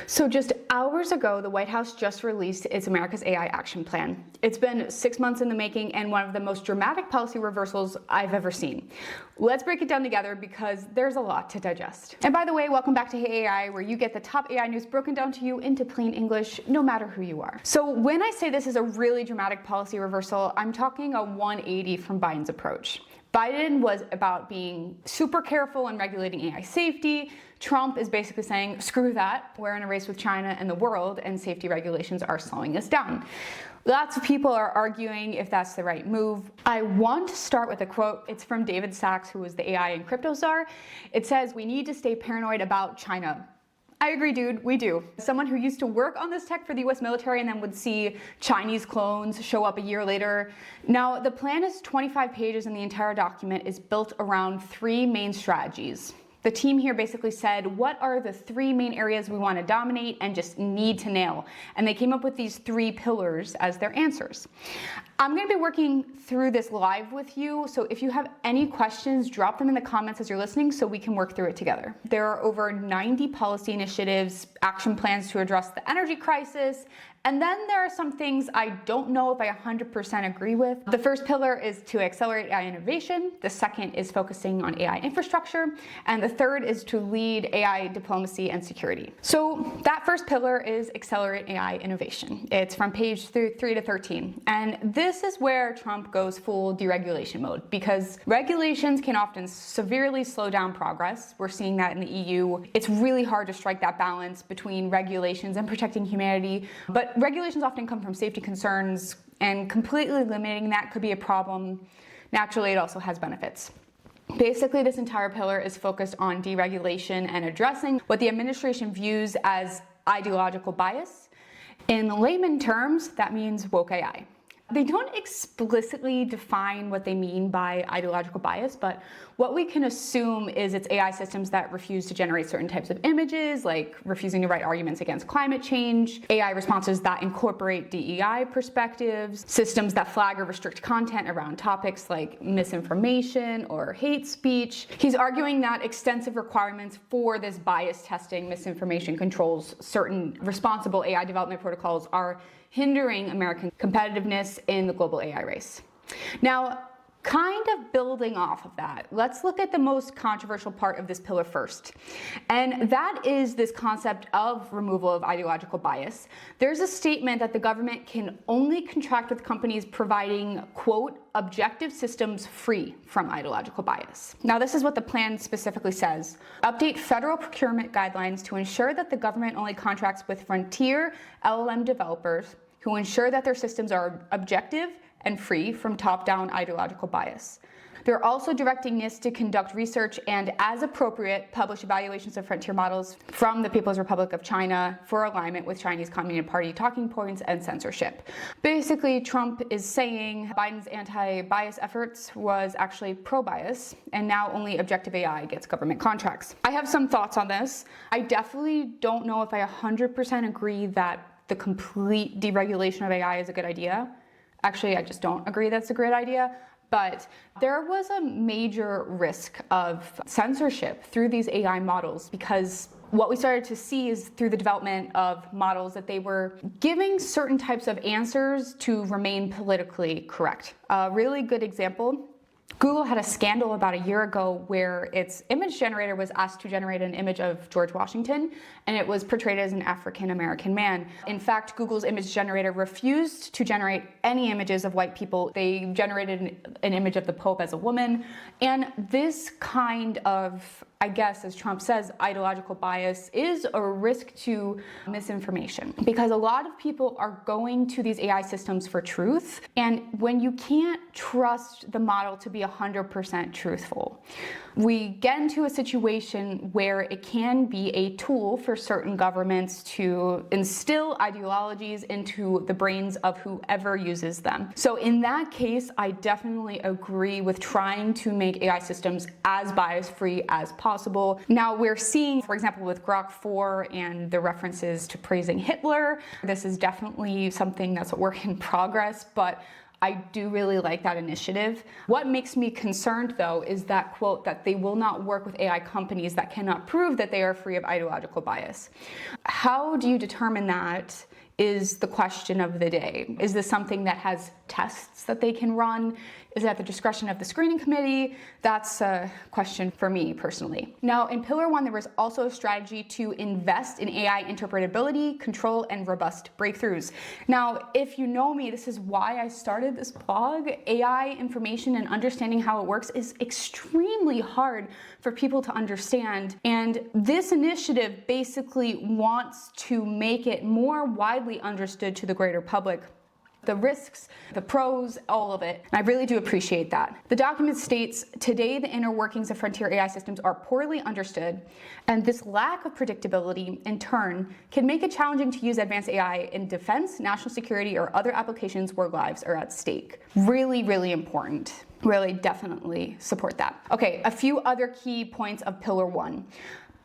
So just hours ago, the White House just released its America's AI Action Plan. It's been 6 months in the making and one of the most dramatic policy reversals I've ever seen. Let's break it down together because there's a lot to digest. And by the way, welcome back to Hey AI, where you get the top AI news broken down to you into plain English, no matter who you are. So when I say this is a really dramatic policy reversal, I'm talking a 180 from Biden's approach. Biden was about being super careful in regulating AI safety. Trump is basically saying, screw that, we're in a race with China and the world, and safety regulations are slowing us down. Lots of people are arguing if that's the right move. I want to start with a quote. It's from David Sachs, who was the AI and crypto czar. It says, "We need to stay paranoid about China." I agree, dude, we do. Someone who used to work on this tech for the US military and then would see Chinese clones show up a year later. Now, the plan is 25 pages and the entire document is built around 3 main strategies. The team here basically said, what are the 3 main areas we want to dominate and just need to nail? And they came up with these 3 pillars as their answers. I'm going to be working through this live with you, so if you have any questions, drop them in the comments as you're listening so we can work through it together. There are over 90 policy initiatives, action plans to address the energy crisis, and then there are some things I don't know if I 100% agree with. The first pillar is to accelerate AI innovation. The second is focusing on AI infrastructure. And the third is to lead AI diplomacy and security. So that first pillar is accelerate AI innovation. It's from page 3 to 13. And this is where Trump goes full deregulation mode because regulations can often severely slow down progress. We're seeing that in the EU. It's really hard to strike that balance between regulations and protecting humanity. But regulations often come from safety concerns, and completely limiting that could be a problem. Naturally, it also has benefits. Basically, this entire pillar is focused on deregulation and addressing what the administration views as ideological bias. In layman terms, that means woke AI. They don't explicitly define what they mean by ideological bias, but what we can assume is it's AI systems that refuse to generate certain types of images, like refusing to write arguments against climate change, AI responses that incorporate DEI perspectives, systems that flag or restrict content around topics like misinformation or hate speech. He's arguing that extensive requirements for this bias testing, misinformation controls, certain responsible AI development protocols are hindering American competitiveness in the global AI race. Now, kind of building off of that, let's look at the most controversial part of this pillar first. And that is this concept of removal of ideological bias. There's a statement that the government can only contract with companies providing, quote, objective systems free from ideological bias. Now, this is what the plan specifically says. Update federal procurement guidelines to ensure that the government only contracts with frontier LLM developers who ensure that their systems are objective and free from top-down ideological bias. They're also directing NIST to conduct research and, as appropriate, publish evaluations of frontier models from the People's Republic of China for alignment with Chinese Communist Party talking points and censorship. Basically, Trump is saying Biden's anti-bias efforts was actually pro-bias, and now only objective AI gets government contracts. I have some thoughts on this. I definitely don't know if I 100% agree that the complete deregulation of AI is a good idea. Actually, I just don't agree that's a great idea. But there was a major risk of censorship through these AI models because what we started to see is through the development of models that they were giving certain types of answers to remain politically correct. A really good example, Google had a scandal about a year ago where its image generator was asked to generate an image of George Washington, and it was portrayed as an African-American man. In fact, Google's image generator refused to generate any images of white people. They generated an image of the Pope as a woman. And this kind of, I guess, as Trump says, ideological bias is a risk to misinformation because a lot of people are going to these AI systems for truth. And when you can't trust the model to be 100% truthful, we get into a situation where it can be a tool for certain governments to instill ideologies into the brains of whoever uses them. So in that case, I definitely agree with trying to make AI systems as bias-free as possible. Now we're seeing, for example, with Grok 4 and the references to praising Hitler, this is definitely something that's a work in progress, but I do really like that initiative. What makes me concerned, though, is that quote that they will not work with AI companies that cannot prove that they are free of ideological bias. How do you determine that is the question of the day. Is this something that has tests that they can run? Is it at the discretion of the screening committee? That's a question for me personally. Now, in Pillar 1, there was also a strategy to invest in AI interpretability, control, and robust breakthroughs. Now, if you know me, this is why I started this blog. AI information and understanding how it works is extremely hard for people to understand. And this initiative basically wants to make it more widely understood to the greater public. The risks, the pros, all of it. And I really do appreciate that. The document states, today the inner workings of frontier AI systems are poorly understood, and this lack of predictability, in turn, can make it challenging to use advanced AI in defense, national security, or other applications where lives are at stake. Really, really important. Really, definitely support that. Okay, a few other key points of Pillar 1.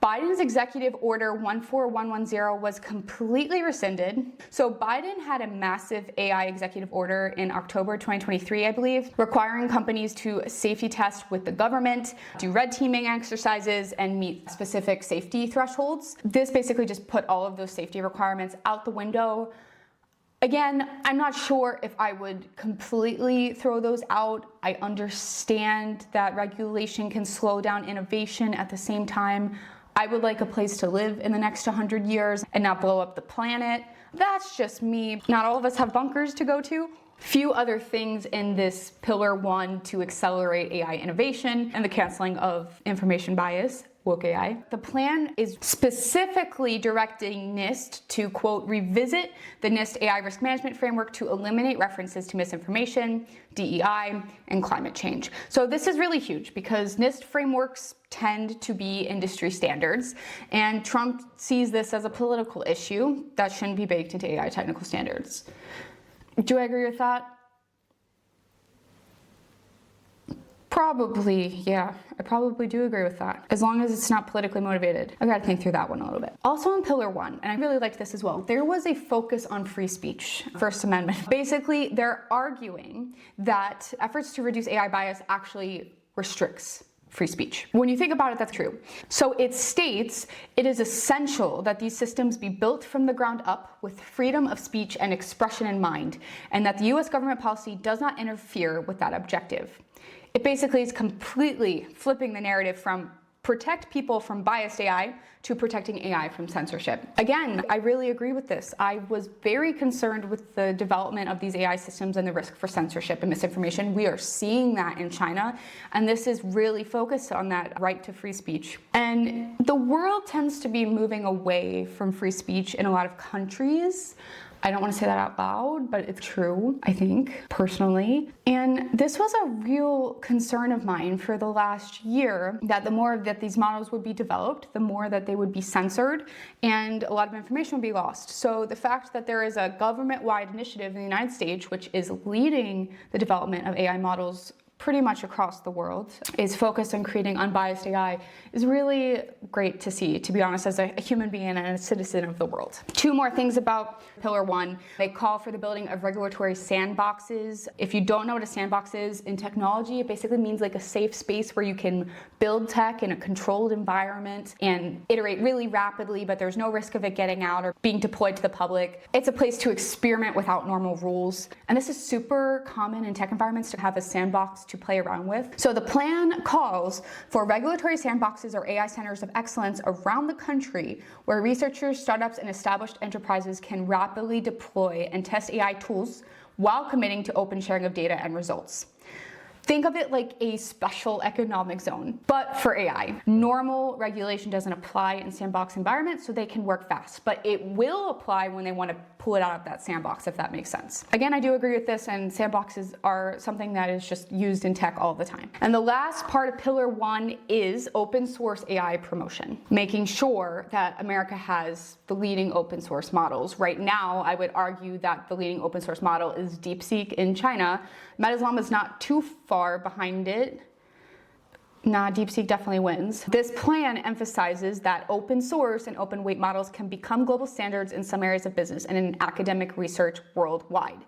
Biden's Executive Order 14110 was completely rescinded. So Biden had a massive AI executive order in October 2023, I believe, requiring companies to safety test with the government, do red teaming exercises, and meet specific safety thresholds. This basically just put all of those safety requirements out the window. Again, I'm not sure if I would completely throw those out. I understand that regulation can slow down innovation. At the same time, I would like a place to live in the next 100 years and not blow up the planet. That's just me. Not all of us have bunkers to go to. Few other things in this Pillar 1 to accelerate AI innovation and the canceling of information bias, woke AI. The plan is specifically directing NIST to, quote, revisit the NIST AI risk management framework to eliminate references to misinformation, DEI, and climate change. So this is really huge because NIST frameworks tend to be industry standards, and Trump sees this as a political issue that shouldn't be baked into AI technical standards. Do I agree with that? Probably, yeah. I probably do agree with that. As long as it's not politically motivated. I've got to think through that one a little bit. Also in Pillar 1, and I really liked this as well, there was a focus on free speech, First Amendment. Basically, they're arguing that efforts to reduce AI bias actually restricts free speech. When you think about it, that's true. So it states it is essential that these systems be built from the ground up with freedom of speech and expression in mind, and that the US government policy does not interfere with that objective. It basically is completely flipping the narrative from protect people from biased AI to protecting AI from censorship. Again, I really agree with this. I was very concerned with the development of these AI systems and the risk for censorship and misinformation. We are seeing that in China, and this is really focused on that right to free speech. And the world tends to be moving away from free speech in a lot of countries. I don't want to say that out loud, but it's true, I think, personally. And this was a real concern of mine for the last year, that the more that these models would be developed, the more that they would be censored and a lot of information would be lost. So the fact that there is a government-wide initiative in the United States, which is leading the development of AI models pretty much across the world, is focused on creating unbiased AI, is really great to see, to be honest, as a human being and a citizen of the world. Two more things about Pillar 1. They call for the building of regulatory sandboxes. If you don't know what a sandbox is in technology, it basically means like a safe space where you can build tech in a controlled environment and iterate really rapidly, but there's no risk of it getting out or being deployed to the public. It's a place to experiment without normal rules. And this is super common in tech environments to have a sandbox to play around with. So the plan calls for regulatory sandboxes or AI centers of excellence around the country where researchers, startups, and established enterprises can rapidly deploy and test AI tools while committing to open sharing of data and results. Think of it like a special economic zone, but for AI. Normal regulation doesn't apply in sandbox environments, so they can work fast, but it will apply when they want to pull it out of that sandbox, if that makes sense. Again, I do agree with this, and sandboxes are something that is just used in tech all the time. And the last part of Pillar 1 is open source AI promotion, making sure that America has the leading open source models. Right now, I would argue that the leading open source model is DeepSeek in China. Metaslam is not too far behind it. Nah, DeepSeek definitely wins. This plan emphasizes that open source and open weight models can become global standards in some areas of business and in academic research worldwide.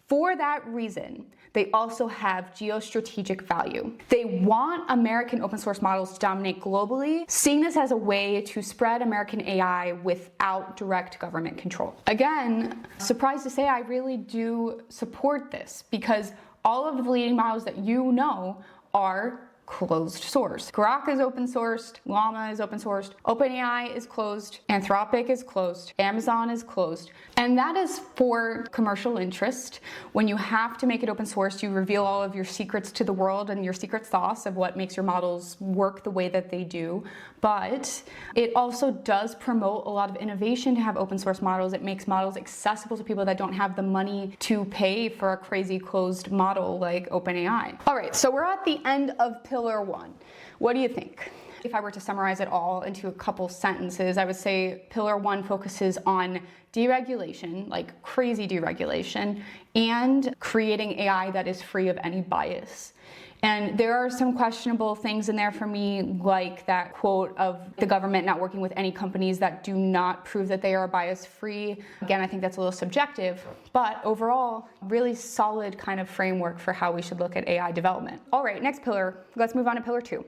For that reason, they also have geostrategic value. They want American open source models to dominate globally, seeing this as a way to spread American AI without direct government control. Again, surprised to say, I really do support this because all of the leading models that you know are closed source. Grok is open sourced, Llama is open sourced, OpenAI is closed, Anthropic is closed, Amazon is closed. And that is for commercial interest. When you have to make it open source, you reveal all of your secrets to the world and your secret sauce of what makes your models work the way that they do. But it also does promote a lot of innovation to have open source models. It makes models accessible to people that don't have the money to pay for a crazy closed model like OpenAI. All right, so we're at the end of Pillar 1. What do you think? If I were to summarize it all into a couple sentences, I would say Pillar 1 focuses on deregulation, like crazy deregulation, and creating AI that is free of any bias. And there are some questionable things in there for me, like that quote of the government not working with any companies that do not prove that they are bias-free. Again, I think that's a little subjective, but overall, really solid kind of framework for how we should look at AI development. All right, next pillar, let's move on to Pillar 2.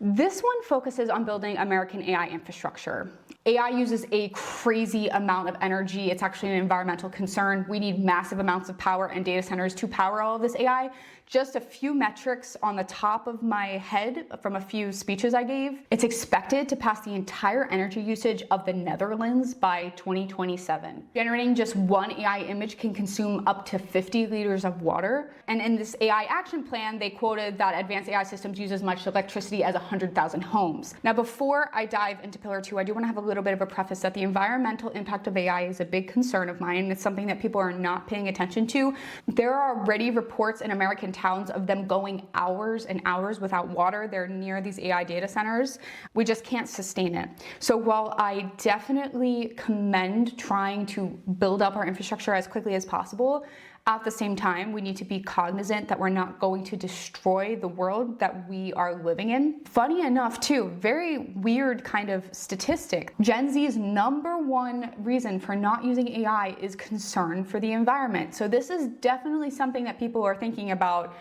This one focuses on building American AI infrastructure. AI uses a crazy amount of energy. It's actually an environmental concern. We need massive amounts of power and data centers to power all of this AI. Just a few metrics on the top of my head from a few speeches I gave. It's expected to pass the entire energy usage of the Netherlands by 2027. Generating just one AI image can consume up to 50 liters of water. And in this AI action plan, they quoted that advanced AI systems use as much electricity as 100,000 homes. Now, before I dive into Pillar 2, I do want to have a little bit of a preface that the environmental impact of AI is a big concern of mine. It's something that people are not paying attention to. There are already reports in American towns of them going hours and hours without water. They're near these AI data centers. We just can't sustain it. So while I definitely commend trying to build up our infrastructure as quickly as possible, at the same time, we need to be cognizant that we're not going to destroy the world that we are living in. Funny enough, too, very weird kind of statistic. Gen Z's #1 reason for not using AI is concern for the environment. So this is definitely something that people are thinking about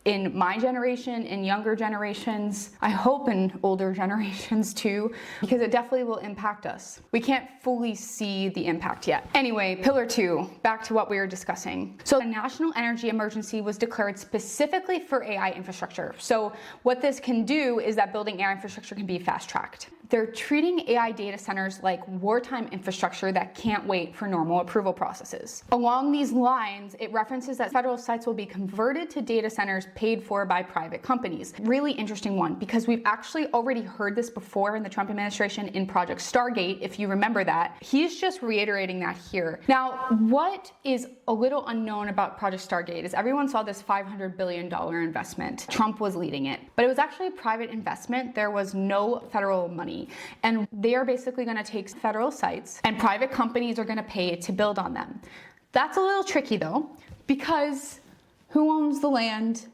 in my generation, in younger generations, I hope in older generations too, because it definitely will impact us. We can't fully see the impact yet. Anyway, Pillar 2, back to what we were discussing. So a national energy emergency was declared specifically for AI infrastructure. So what this can do is that building AI infrastructure can be fast-tracked. They're treating AI data centers like wartime infrastructure that can't wait for normal approval processes. Along these lines, it references that federal sites will be converted to data centers paid for by private companies. Really interesting one, because we've actually already heard this before in the Trump administration in Project Stargate, if you remember that. He's just reiterating that here. Now, what is a little unknown about Project Stargate is everyone saw this $500 billion investment. Trump was leading it, but it was actually a private investment. There was no federal money. And they are basically going to take federal sites and private companies are going to pay to build on them. That's a little tricky though, because who owns the land?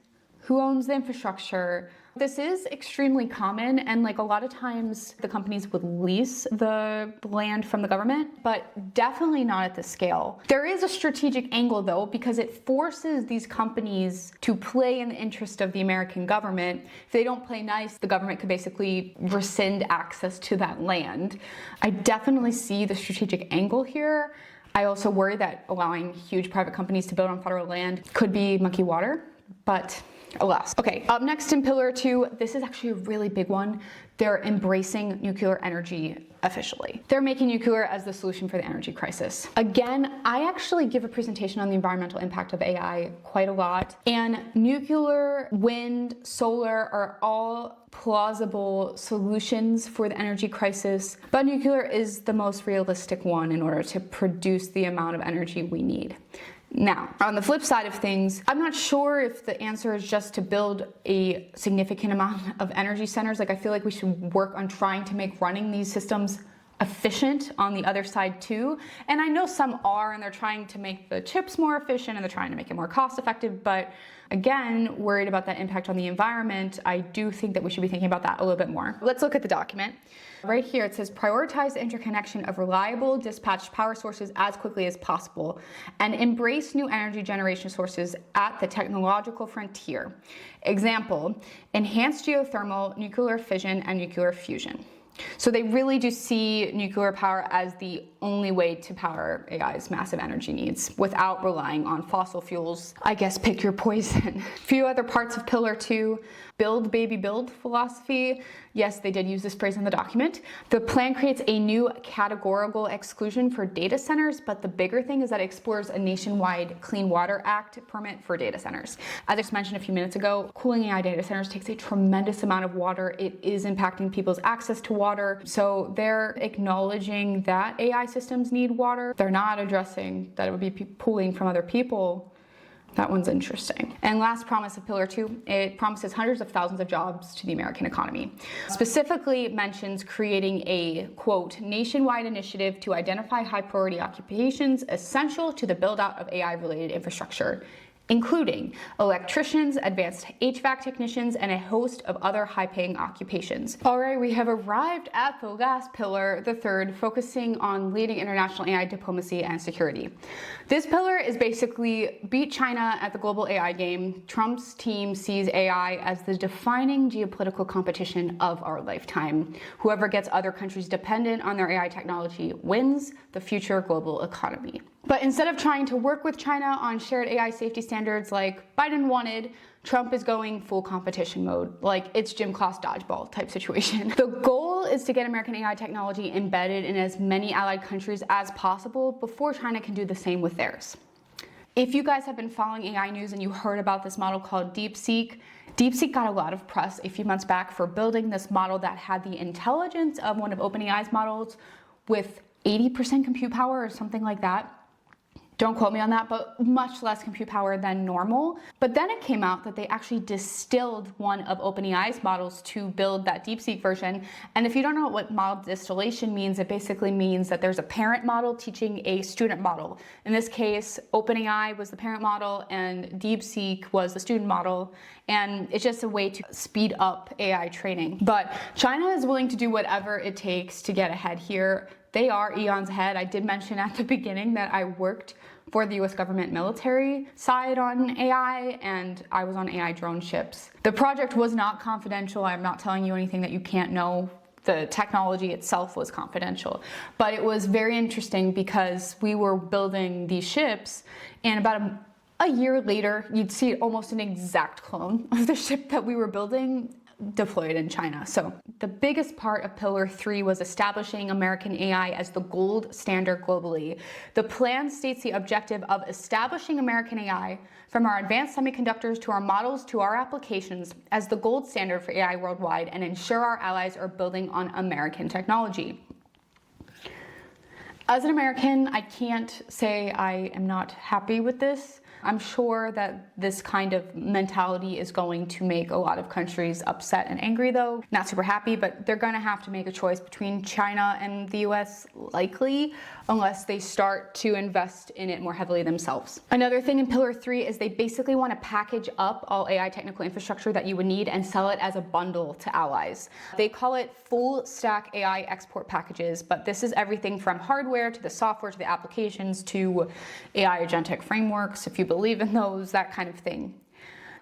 Who owns the infrastructure? This is extremely common, and like a lot of times the companies would lease the land from the government, but definitely not at this scale. There is a strategic angle though, because it forces these companies to play in the interest of the American government. If they don't play nice, the government could basically rescind access to that land. I definitely see the strategic angle here. I also worry that allowing huge private companies to build on federal land could be murky water, but alas. Okay, up next in Pillar 2, this is actually a really big one. They're embracing nuclear energy officially. They're making nuclear as the solution for the energy crisis. Again, I actually give a presentation on the environmental impact of AI quite a lot, and nuclear, wind, solar are all plausible solutions for the energy crisis, but nuclear is the most realistic one in order to produce the amount of energy we need. Now, on the flip side of things, I'm not sure if the answer is just to build a significant amount of energy centers. Like, I feel like we should work on trying to make running these systems efficient on the other side too. And I know some are, and they're trying to make the chips more efficient and they're trying to make it more cost effective. But again, worried about that impact on the environment, I do think that we should be thinking about that a little bit more. Let's look at the document. Right here, it says prioritize the interconnection of reliable dispatched power sources as quickly as possible and embrace new energy generation sources at the technological frontier. Example, enhanced geothermal, nuclear fission, and nuclear fusion. So they really do see nuclear power as the only way to power AI's massive energy needs without relying on fossil fuels. I guess pick your poison. A few other parts of Pillar 2, build, baby, build philosophy. Yes, they did use this phrase in the document. The plan creates a new categorical exclusion for data centers, but the bigger thing is that it explores a nationwide Clean Water Act permit for data centers. As I just mentioned a few minutes ago, cooling AI data centers takes a tremendous amount of water. It is impacting people's access to water. So they're acknowledging that AI systems need water. They're not addressing that it would be pulling from other people. That one's interesting. And last promise of Pillar 2, it promises hundreds of thousands of jobs to the American economy. Specifically, it mentions creating a, quote, nationwide initiative to identify high priority occupations essential to the build out of AI-related infrastructure, including electricians, advanced HVAC technicians, and a host of other high-paying occupations. All right, we have arrived at the last pillar, the third, focusing on leading international AI diplomacy and security. This pillar is basically beat China at the global AI game. Trump's team sees AI as the defining geopolitical competition of our lifetime. Whoever gets other countries dependent on their AI technology wins the future global economy. But instead of trying to work with China on shared AI safety standards like Biden wanted, Trump is going full competition mode, like it's gym class dodgeball type situation. The goal is to get American AI technology embedded in as many allied countries as possible before China can do the same with theirs. If you guys have been following AI news and you heard about this model called DeepSeek, DeepSeek got a lot of press a few months back for building this model that had the intelligence of one of OpenAI's models with 80% compute power or something like that. Don't quote me on that, but much less compute power than normal. But then it came out that they actually distilled one of OpenAI's models to build that DeepSeek version. And if you don't know what model distillation means, it basically means that there's a parent model teaching a student model. In this case, OpenAI was the parent model and DeepSeek was the student model. And it's just a way to speed up AI training. But China is willing to do whatever it takes to get ahead here. They are eons ahead. I did mention at the beginning that I worked for the US government military side on AI, and I was on AI drone ships. The project was not confidential. I'm not telling you anything that you can't know. The technology itself was confidential. But it was very interesting because we were building these ships, and about a year later, you'd see almost an exact clone of the ship that we were building deployed in China. So the biggest part of Pillar 3 was establishing American AI as the gold standard globally. The plan states the objective of establishing American AI, from our advanced semiconductors to our models to our applications, as the gold standard for AI worldwide and ensure our allies are building on American technology. As an American, I can't say I am not happy with this. I'm sure that this kind of mentality is going to make a lot of countries upset and angry though. Not super happy, but they're gonna have to make a choice between China and the US likely, unless they start to invest in it more heavily themselves. Another thing in Pillar 3 is they basically want to package up all AI technical infrastructure that you would need and sell it as a bundle to allies. They call it full stack AI export packages, but this is everything from hardware to the software to the applications to AI agentic frameworks, if you believe in those, that kind of thing.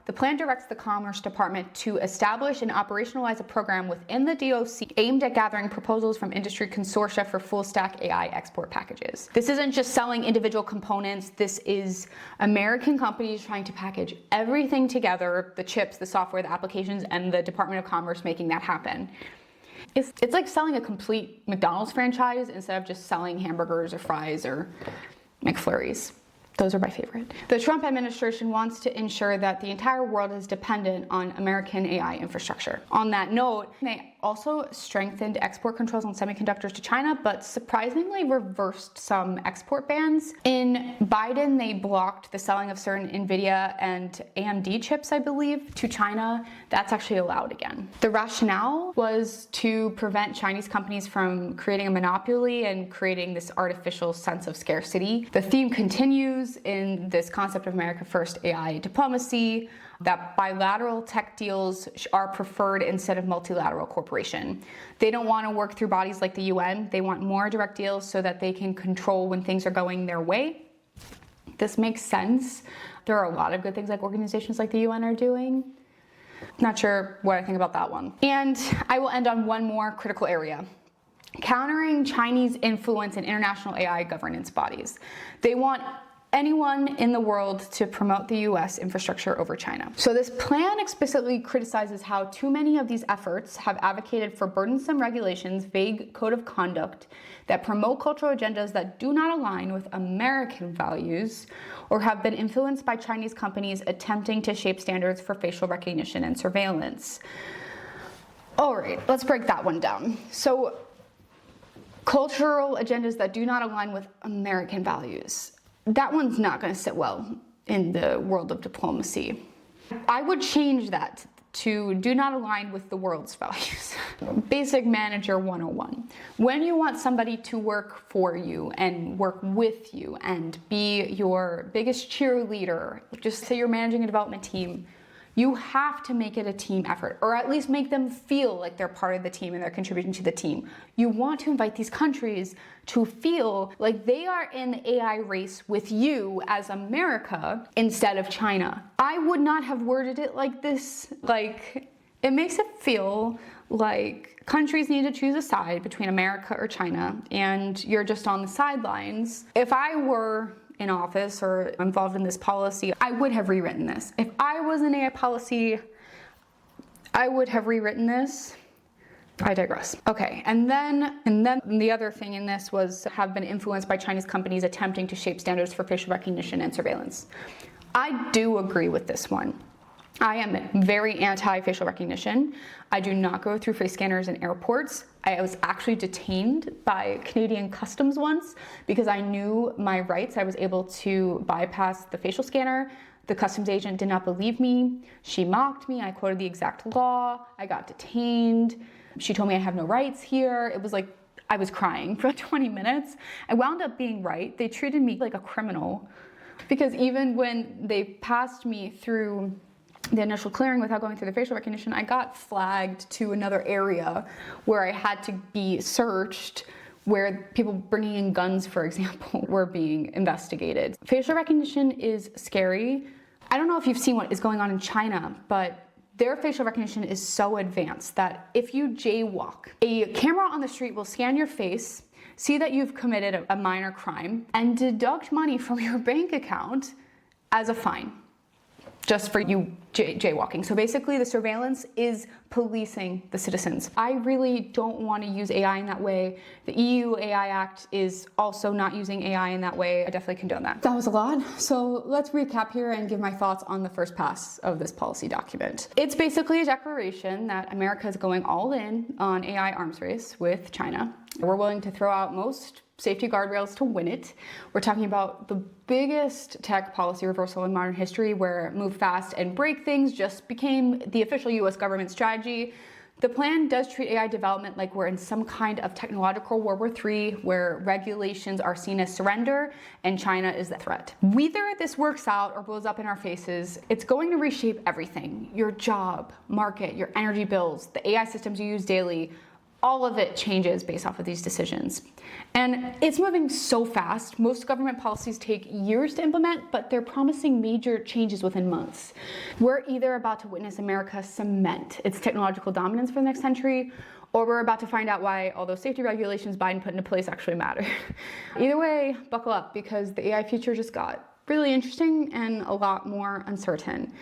The plan directs the Commerce Department to establish and operationalize a program within the DOC aimed at gathering proposals from industry consortia for full stack AI export packages. This isn't just selling individual components, this is American companies trying to package everything together, the chips, the software, the applications, and the Department of Commerce making that happen. It's like selling a complete McDonald's franchise instead of just selling hamburgers or fries or McFlurries. Those are my favorite. The Trump administration wants to ensure that the entire world is dependent on American AI infrastructure. On that note, they also strengthened export controls on semiconductors to China, but surprisingly reversed some export bans. In Biden, they blocked the selling of certain NVIDIA and AMD chips, I believe, to China. That's actually allowed again. The rationale was to prevent Chinese companies from creating a monopoly and creating this artificial sense of scarcity. The theme continues in this concept of America First AI diplomacy, that bilateral tech deals are preferred instead of multilateral cooperation. They don't want to work through bodies like the UN. They want more direct deals so that they can control when things are going their way. This makes sense. There are a lot of good things like organizations like the UN are doing. Not sure what I think about that one. And I will end on one more critical area: countering Chinese influence in international AI governance bodies. They want anyone in the world to promote the US infrastructure over China. So this plan explicitly criticizes how too many of these efforts have advocated for burdensome regulations, vague code of conduct that promote cultural agendas that do not align with American values, or have been influenced by Chinese companies attempting to shape standards for facial recognition and surveillance. All right, let's break that one down. So, cultural agendas that do not align with American values. That one's not going to sit well in the world of diplomacy. I would change that to do not align with the world's values. Basic manager 101. When you want somebody to work for you and work with you and be your biggest cheerleader, just say you're managing a development team, you have to make it a team effort, or at least make them feel like they're part of the team and they're contributing to the team. You want to invite these countries to feel like they are in the AI race with you as America instead of China. I would not have worded it like this. Like, it makes it feel like countries need to choose a side between America or China, and you're just on the sidelines. If I were in office or involved in this policy, I would have rewritten this. If I was in AI policy, I would have rewritten this. I digress. Okay, and then the other thing in this was have been influenced by Chinese companies attempting to shape standards for facial recognition and surveillance. I do agree with this one. I am very anti-facial recognition. I do not go through face scanners in airports. I was actually detained by Canadian Customs once because I knew my rights. I was able to bypass the facial scanner. The customs agent did not believe me. She mocked me. I quoted the exact law. I got detained. She told me I have no rights here. It was like I was crying for 20 minutes. I wound up being right. They treated me like a criminal because even when they passed me through the initial clearing without going through the facial recognition, I got flagged to another area where I had to be searched, where people bringing in guns, for example, were being investigated. Facial recognition is scary. I don't know if you've seen what is going on in China, but their facial recognition is so advanced that if you jaywalk, a camera on the street will scan your face, see that you've committed a minor crime, and deduct money from your bank account as a fine, just for you jaywalking. So basically the surveillance is policing the citizens. I really don't want to use AI in that way. The EU AI Act is also not using AI in that way. I definitely condone that. That was a lot. So let's recap here and give my thoughts on the first pass of this policy document. It's basically a declaration that America is going all in on AI arms race with China. We're willing to throw out most safety guardrails to win it. We're talking about the biggest tech policy reversal in modern history, where move fast and break things just became the official US government strategy. The plan does treat AI development like we're in some kind of technological World War III, where regulations are seen as surrender and China is the threat. Whether this works out or blows up in our faces, it's going to reshape everything. Your job, market, your energy bills, the AI systems you use daily, all of it changes based off of these decisions. And it's moving so fast. Most government policies take years to implement, but they're promising major changes within months. We're either about to witness America cement its technological dominance for the next century, or we're about to find out why all those safety regulations Biden put into place actually matter. Either way, buckle up, because the AI future just got really interesting and a lot more uncertain.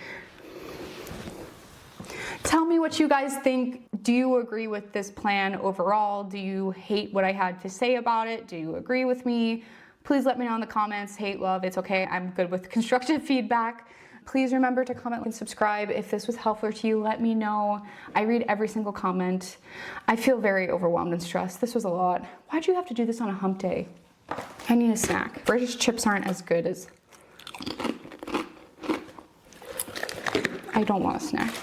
Tell me what you guys think. Do you agree with this plan overall? Do you hate what I had to say about it? Do you agree with me? Please let me know in the comments. Hate, love, it's okay. I'm good with constructive feedback. Please remember to comment and subscribe. If this was helpful to you, let me know. I read every single comment. I feel very overwhelmed and stressed. This was a lot. Why'd you have to do this on a hump day? I need a snack. British chips aren't as good as... I don't want a snack.